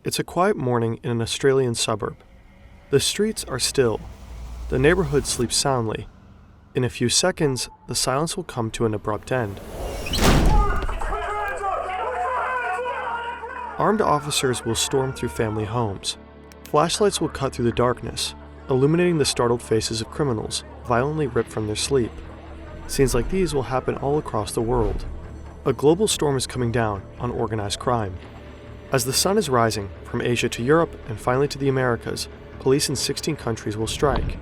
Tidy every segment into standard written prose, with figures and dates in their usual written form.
It's a quiet morning in an Australian suburb. The streets are still. The neighborhood sleeps soundly. In a few seconds, the silence will come to an abrupt end. Armed officers will storm through family homes. Flashlights will cut through the darkness, illuminating the startled faces of criminals violently ripped from their sleep. Scenes like these will happen all across the world. A global storm is coming down on organized crime. As the sun is rising from Asia to Europe and finally to the Americas, police in 16 countries will strike.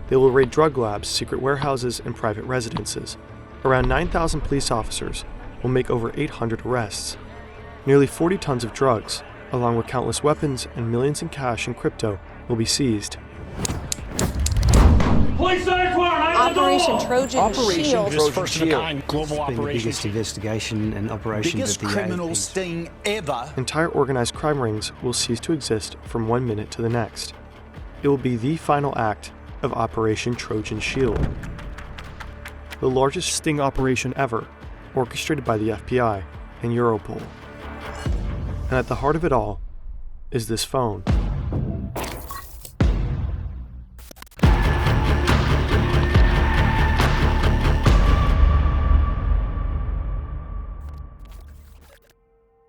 They will raid drug labs, secret warehouses, and private residences. Around 9,000 police officers will make over 800 arrests. Nearly 40 tons of drugs, along with countless weapons and millions in cash and crypto, will be seized. Police search warrant! Operation Trojan Shield. This first-of-a-kind global It's been the operation. biggest investigation and operation Biggest that the criminal AFP's sting ever. Entire organized crime rings will cease to exist from one minute to the next. It will be the final act of Operation Trojan Shield, the largest sting operation ever, orchestrated by the FBI and Europol. And at the heart of it all is this phone.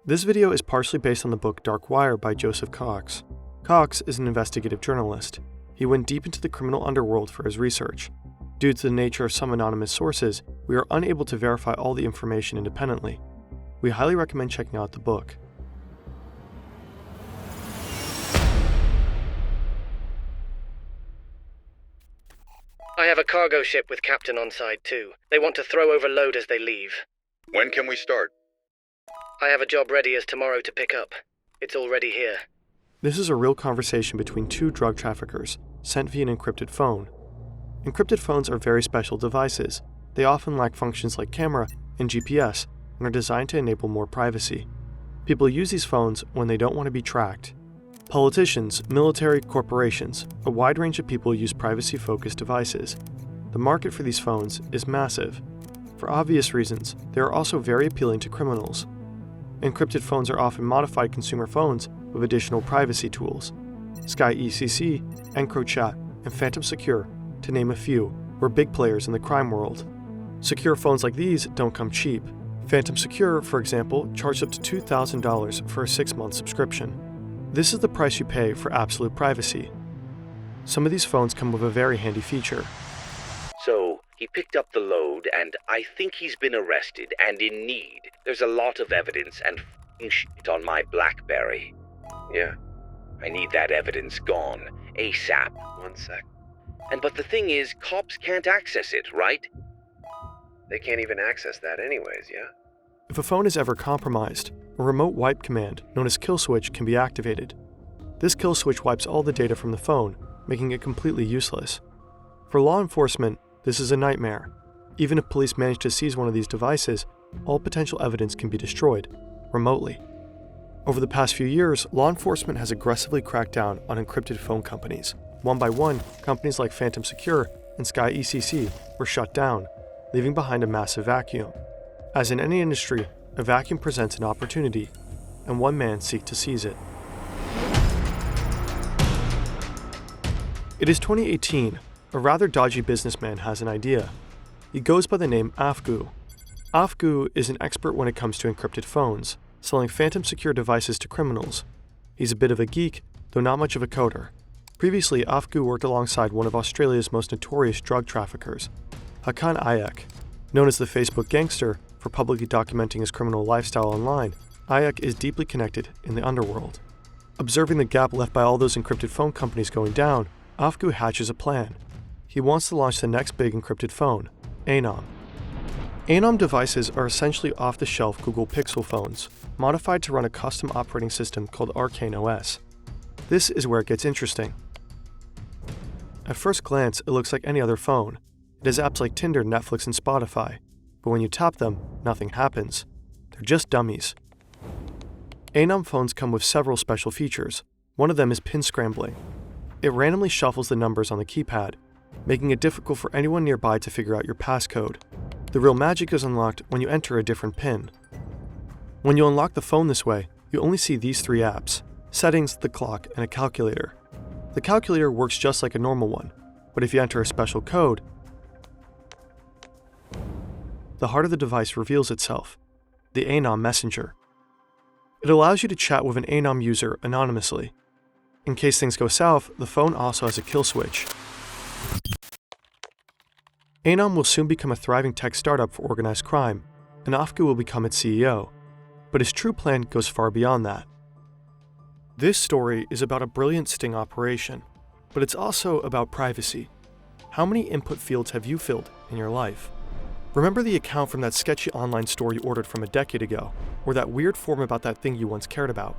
This video is partially based on the book Dark Wire by Joseph Cox. Cox is an investigative journalist. He went deep into the criminal underworld for his research. Due to the nature of some anonymous sources, we are unable to verify all the information independently. We highly recommend checking out the book. I have a cargo ship with captain on side too. They want to throw over load as they leave. When can we start? I have a job ready as tomorrow to pick up. It's already here. This is a real conversation between two drug traffickers, sent via an encrypted phone. Encrypted phones are very special devices. They often lack functions like camera and GPS and are designed to enable more privacy. People use these phones when they don't want to be tracked. Politicians, military, corporations, a wide range of people use privacy-focused devices. The market for these phones is massive. For obvious reasons, they are also very appealing to criminals. Encrypted phones are often modified consumer phones with additional privacy tools. Sky ECC, EncroChat, and Phantom Secure, to name a few, were big players in the crime world. Secure phones like these don't come cheap. Phantom Secure, for example, charged up to $2,000 for a 6-month subscription. This is the price you pay for absolute privacy. Some of these phones come with a very handy feature. So, he picked up the load, and I think he's been arrested and in need. There's a lot of evidence and f***ing shit on my BlackBerry. Yeah, I need that evidence gone, ASAP. 1 sec. But the thing is, cops can't access it, right? They can't even access that anyways, yeah? If a phone is ever compromised, a remote wipe command known as kill switch can be activated. This kill switch wipes all the data from the phone, making it completely useless. For law enforcement, this is a nightmare. Even if police manage to seize one of these devices, all potential evidence can be destroyed, remotely. Over the past few years, law enforcement has aggressively cracked down on encrypted phone companies. One by one, companies like Phantom Secure and Sky ECC were shut down, leaving behind a massive vacuum. As in any industry, a vacuum presents an opportunity, and one man seeks to seize it. It is 2018. A rather dodgy businessman has an idea. He goes by the name Afgu. Afgu is an expert when it comes to encrypted phones, selling Phantom Secure devices to criminals. He's a bit of a geek, though not much of a coder. Previously, Afgu worked alongside one of Australia's most notorious drug traffickers, Hakan Ayek. Known as the Facebook gangster for publicly documenting his criminal lifestyle online, Ayek is deeply connected in the underworld. Observing the gap left by all those encrypted phone companies going down, Afgu hatches a plan. He wants to launch the next big encrypted phone, ANØM. ANØM devices are essentially off-the-shelf Google Pixel phones, modified to run a custom operating system called Arcane OS. This is where it gets interesting. At first glance, it looks like any other phone. It has apps like Tinder, Netflix, and Spotify, but when you tap them, nothing happens. They're just dummies. ANØM phones come with several special features. One of them is pin scrambling. It randomly shuffles the numbers on the keypad, making it difficult for anyone nearby to figure out your passcode. The real magic is unlocked when you enter a different PIN. When you unlock the phone this way, you only see these 3 apps: settings, the clock, and a calculator. The calculator works just like a normal one, but if you enter a special code, the heart of the device reveals itself, the ANØM messenger. It allows you to chat with an ANØM user anonymously. In case things go south, the phone also has a kill switch. ANØM will soon become a thriving tech startup for organized crime, and Afgu will become its CEO. But his true plan goes far beyond that. This story is about a brilliant sting operation, but it's also about privacy. How many input fields have you filled in your life? Remember the account from that sketchy online store you ordered from a decade ago, or that weird form about that thing you once cared about?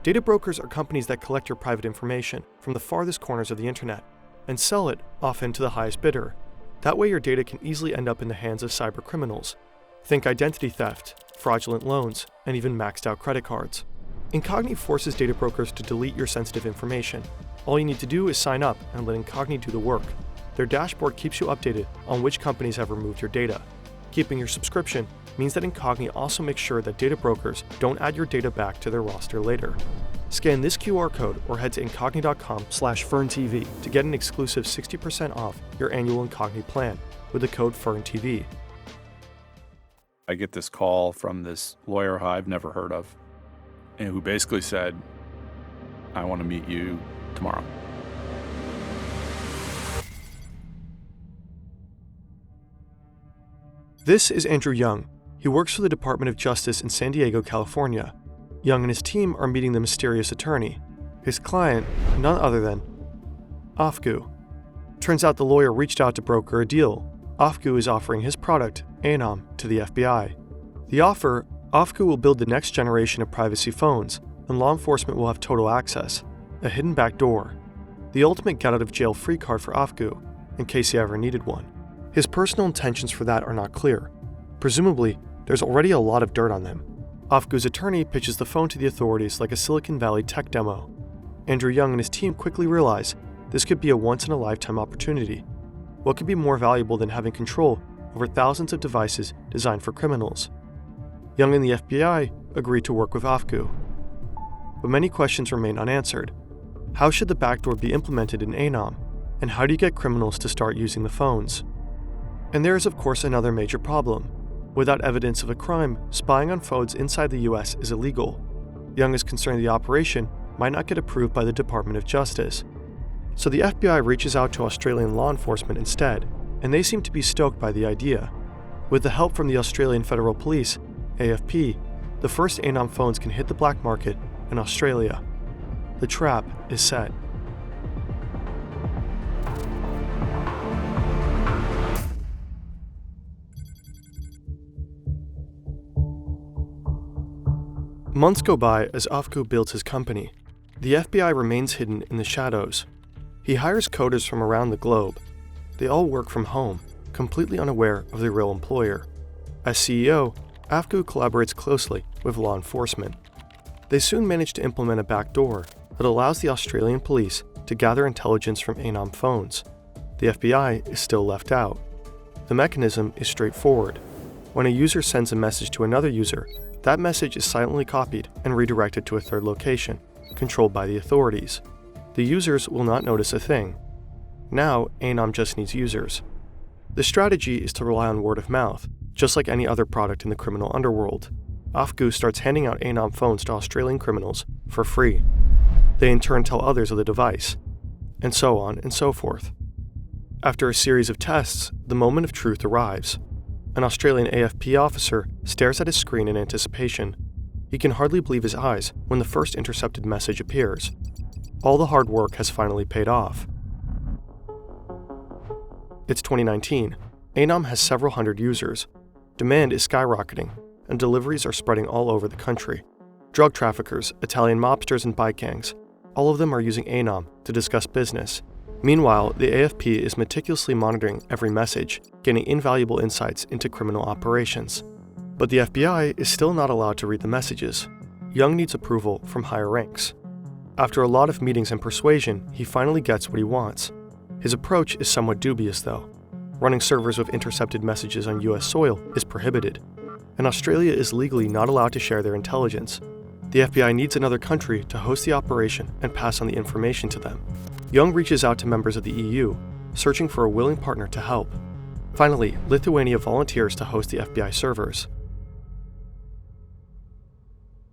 Data brokers are companies that collect your private information from the farthest corners of the internet and sell it often to the highest bidder. That way your data can easily end up in the hands of cyber criminals. Think identity theft, fraudulent loans, and even maxed out credit cards. Incogni forces data brokers to delete your sensitive information. All you need to do is sign up and let Incogni do the work. Their dashboard keeps you updated on which companies have removed your data. Keeping your subscription means that Incogni also makes sure that data brokers don't add your data back to their roster later. Scan this QR code or head to incogni.com/FernTV to get an exclusive 60% off your annual Incogni plan with the code FernTV. I get this call from this lawyer who I've never heard of, and who basically said, I want to meet you tomorrow. This is Andrew Young. He works for the Department of Justice in San Diego, California. Young and his team are meeting the mysterious attorney. His client, none other than Afgu. Turns out the lawyer reached out to broker a deal. Afgu is offering his product, ANØM, to the FBI. The offer, Afgu will build the next generation of privacy phones, and law enforcement will have total access, a hidden back door. The ultimate get-out-of-jail-free card for Afgu, in case he ever needed one. His personal intentions for that are not clear. Presumably, there's already a lot of dirt on them. Afgu's attorney pitches the phone to the authorities like a Silicon Valley tech demo. Andrew Young and his team quickly realize this could be a once-in-a-lifetime opportunity. What could be more valuable than having control over thousands of devices designed for criminals? Young and the FBI agree to work with Afgu. But many questions remain unanswered. How should the backdoor be implemented in ANØM? And how do you get criminals to start using the phones? And there is of course another major problem. Without evidence of a crime, spying on phones inside the US is illegal. Young is concerned the operation might not get approved by the Department of Justice. So the FBI reaches out to Australian law enforcement instead, and they seem to be stoked by the idea. With the help from the Australian Federal Police, AFP, the first ANØM phones can hit the black market in Australia. The trap is set. Months go by as Afgu builds his company. The FBI remains hidden in the shadows. He hires coders from around the globe. They all work from home, completely unaware of their real employer. As CEO, Afgu collaborates closely with law enforcement. They soon manage to implement a backdoor that allows the Australian police to gather intelligence from ANØM phones. The FBI is still left out. The mechanism is straightforward. When a user sends a message to another user, that message is silently copied and redirected to a third location, controlled by the authorities. The users will not notice a thing. Now, ANØM just needs users. The strategy is to rely on word of mouth, just like any other product in the criminal underworld. Afgu starts handing out ANØM phones to Australian criminals for free. They in turn tell others of the device, and so on and so forth. After a series of tests, the moment of truth arrives. An Australian AFP officer stares at his screen in anticipation. He can hardly believe his eyes when the first intercepted message appears. All the hard work has finally paid off. It's 2019. ANØM has several hundred users. Demand is skyrocketing, and deliveries are spreading all over the country. Drug traffickers, Italian mobsters, and bike gangs, all of them are using ANØM to discuss business. Meanwhile, the AFP is meticulously monitoring every message, gaining invaluable insights into criminal operations. But the FBI is still not allowed to read the messages. Young needs approval from higher ranks. After a lot of meetings and persuasion, he finally gets what he wants. His approach is somewhat dubious, though. Running servers with intercepted messages on US soil is prohibited, and Australia is legally not allowed to share their intelligence. The FBI needs another country to host the operation and pass on the information to them. Young reaches out to members of the EU, searching for a willing partner to help. Finally, Lithuania volunteers to host the FBI servers.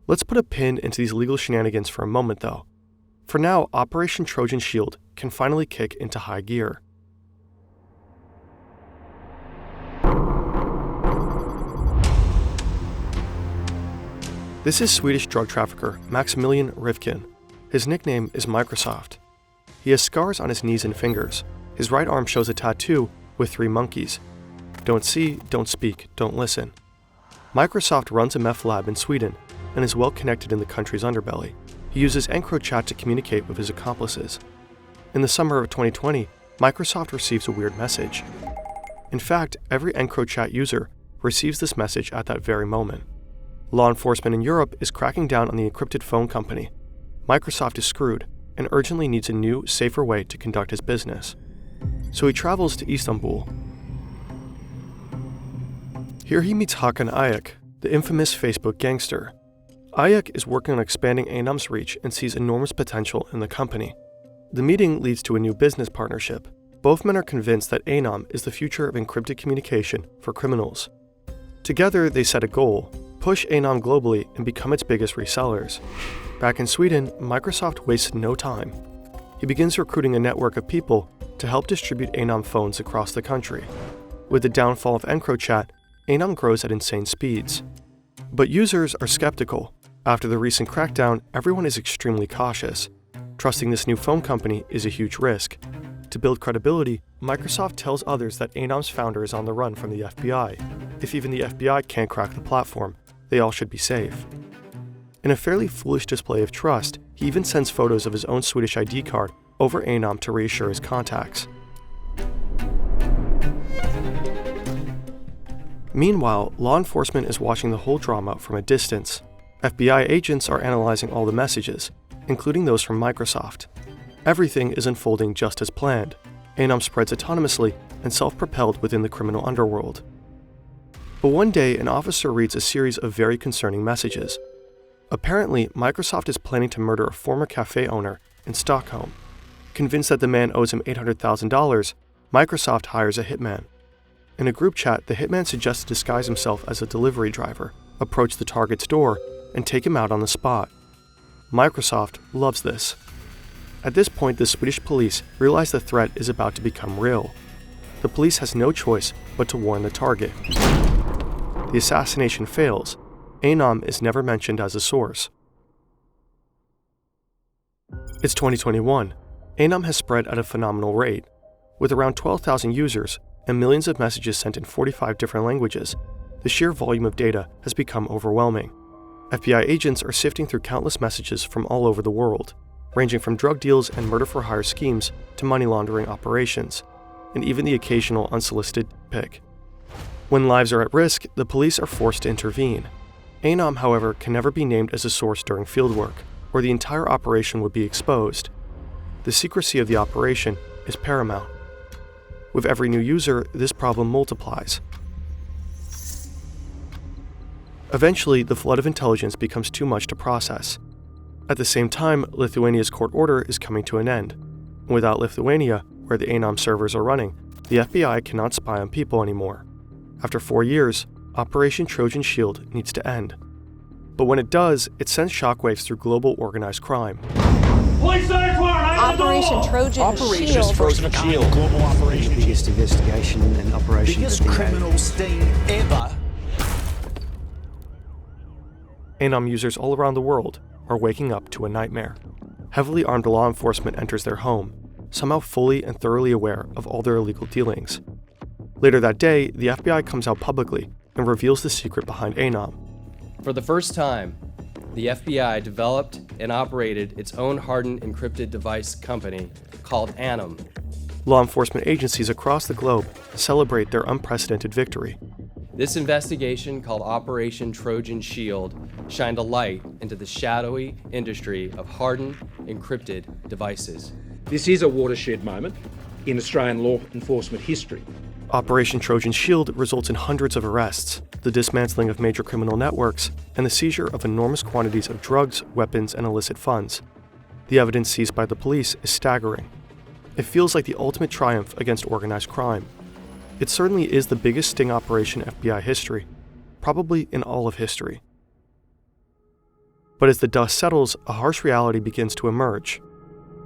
Let's put a pin into these legal shenanigans for a moment, though. For now, Operation Trojan Shield can finally kick into high gear. This is Swedish drug trafficker Maximilian Rivkin. His nickname is Microsoft. He has scars on his knees and fingers. His right arm shows a tattoo with 3 monkeys. Don't see, don't speak, don't listen. Microsoft runs a meth lab in Sweden and is well connected in the country's underbelly. He uses EncroChat to communicate with his accomplices. In the summer of 2020, Microsoft receives a weird message. In fact, every EncroChat user receives this message at that very moment. Law enforcement in Europe is cracking down on the encrypted phone company. Microsoft is screwed and urgently needs a new, safer way to conduct his business. So he travels to Istanbul. Here he meets Hakan Ayak, the infamous Facebook gangster. Ayak is working on expanding ANØM's reach and sees enormous potential in the company. The meeting leads to a new business partnership. Both men are convinced that ANØM is the future of encrypted communication for criminals. Together, they set a goal: push ANØM globally and become its biggest resellers. Back in Sweden, Microsoft wastes no time. He begins recruiting a network of people to help distribute ANØM phones across the country. With the downfall of EncroChat, ANØM grows at insane speeds. But users are skeptical. After the recent crackdown, everyone is extremely cautious. Trusting this new phone company is a huge risk. To build credibility, Microsoft tells others that ANØM's founder is on the run from the FBI. If even the FBI can't crack the platform, they all should be safe. In a fairly foolish display of trust, he even sends photos of his own Swedish ID card over ANØM to reassure his contacts. Meanwhile, law enforcement is watching the whole drama from a distance. FBI agents are analyzing all the messages, including those from Microsoft. Everything is unfolding just as planned. ANØM spreads autonomously and self-propelled within the criminal underworld. But one day, an officer reads a series of very concerning messages. Apparently, Microsoft is planning to murder a former cafe owner in Stockholm. Convinced that the man owes him $800,000, Microsoft hires a hitman. In a group chat, the hitman suggests to disguise himself as a delivery driver, approach the target's door, and take him out on the spot. Microsoft loves this. At this point, the Swedish police realize the threat is about to become real. The police has no choice but to warn the target. The assassination fails. ANØM is never mentioned as a source. It's 2021. ANØM has spread at a phenomenal rate. With around 12,000 users and millions of messages sent in 45 different languages, the sheer volume of data has become overwhelming. FBI agents are sifting through countless messages from all over the world, ranging from drug deals and murder-for-hire schemes to money laundering operations, and even the occasional unsolicited pic. When lives are at risk, the police are forced to intervene. ANØM, however, can never be named as a source during fieldwork, or the entire operation would be exposed. The secrecy of the operation is paramount. With every new user, this problem multiplies. Eventually, the flood of intelligence becomes too much to process. At the same time, Lithuania's court order is coming to an end. Without Lithuania, where the ANØM servers are running, the FBI cannot spy on people anymore. After 4 years, Operation Trojan Shield needs to end. But when it does, it sends shockwaves through global organized crime. Operation Trojan Shield. Trojan Shield. Global operation. The biggest investigation and operation. Biggest criminal sting ever. ANØM users all around the world are waking up to a nightmare. Heavily armed law enforcement enters their home, somehow fully and thoroughly aware of all their illegal dealings. Later that day, the FBI comes out publicly and reveals the secret behind ANØM. For the first time, the FBI developed and operated its own hardened encrypted device company called ANØM. Law enforcement agencies across the globe celebrate their unprecedented victory. This investigation, called Operation Trojan Shield, shined a light into the shadowy industry of hardened encrypted devices. This is a watershed moment in Australian law enforcement history. Operation Trojan Shield results in hundreds of arrests, the dismantling of major criminal networks, and the seizure of enormous quantities of drugs, weapons, and illicit funds. The evidence seized by the police is staggering. It feels like the ultimate triumph against organized crime. It certainly is the biggest sting operation in FBI history, probably in all of history. But as the dust settles, a harsh reality begins to emerge.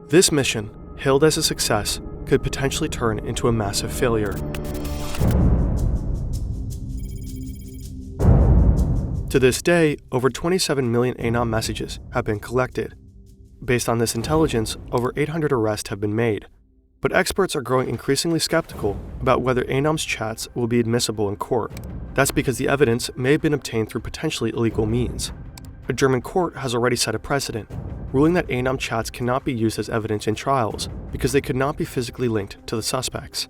This mission, hailed as a success, could potentially turn into a massive failure. To this day, over 27 million ANØM messages have been collected. Based on this intelligence, over 800 arrests have been made. But experts are growing increasingly skeptical about whether ANØM's chats will be admissible in court. That's because the evidence may have been obtained through potentially illegal means. A German court has already set a precedent, ruling that ANØM chats cannot be used as evidence in trials because they could not be physically linked to the suspects.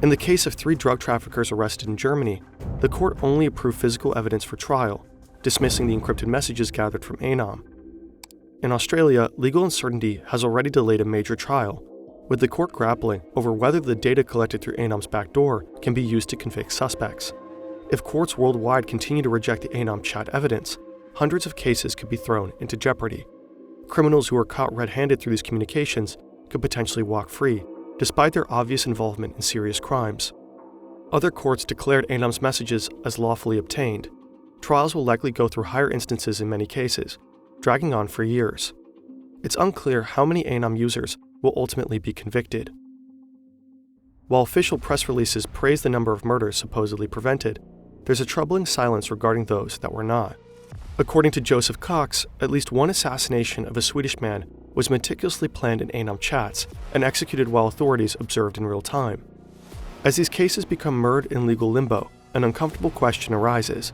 In the case of 3 drug traffickers arrested in Germany, the court only approved physical evidence for trial, dismissing the encrypted messages gathered from ANØM. In Australia, legal uncertainty has already delayed a major trial, with the court grappling over whether the data collected through ANØM's backdoor can be used to convict suspects. If courts worldwide continue to reject the ANØM chat evidence, hundreds of cases could be thrown into jeopardy. Criminals who are caught red-handed through these communications could potentially walk free, despite their obvious involvement in serious crimes. Other courts declared ANØM's messages as lawfully obtained. Trials will likely go through higher instances in many cases, dragging on for years. It's unclear how many ANØM users will ultimately be convicted. While official press releases praise the number of murders supposedly prevented, there's a troubling silence regarding those that were not. According to Joseph Cox, at least one assassination of a Swedish man was meticulously planned in ANØM chats and executed while authorities observed in real time. As these cases become mired in legal limbo, an uncomfortable question arises.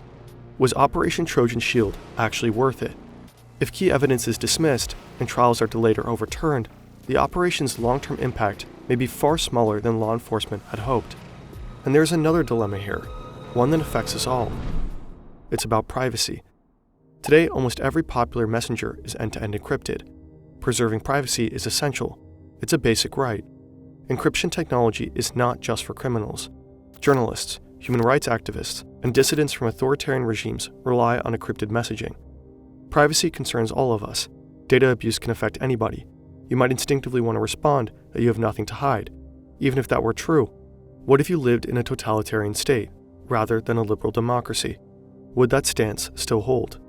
Was Operation Trojan Shield actually worth it? If key evidence is dismissed and trials are delayed or overturned, the operation's long-term impact may be far smaller than law enforcement had hoped. And there's another dilemma here, one that affects us all. It's about privacy. Today, almost every popular messenger is end-to-end encrypted. Preserving privacy is essential. It's a basic right. Encryption technology is not just for criminals. Journalists, human rights activists, and dissidents from authoritarian regimes rely on encrypted messaging. Privacy concerns all of us. Data abuse can affect anybody. You might instinctively want to respond that you have nothing to hide. Even if that were true, what if you lived in a totalitarian state rather than a liberal democracy? Would that stance still hold?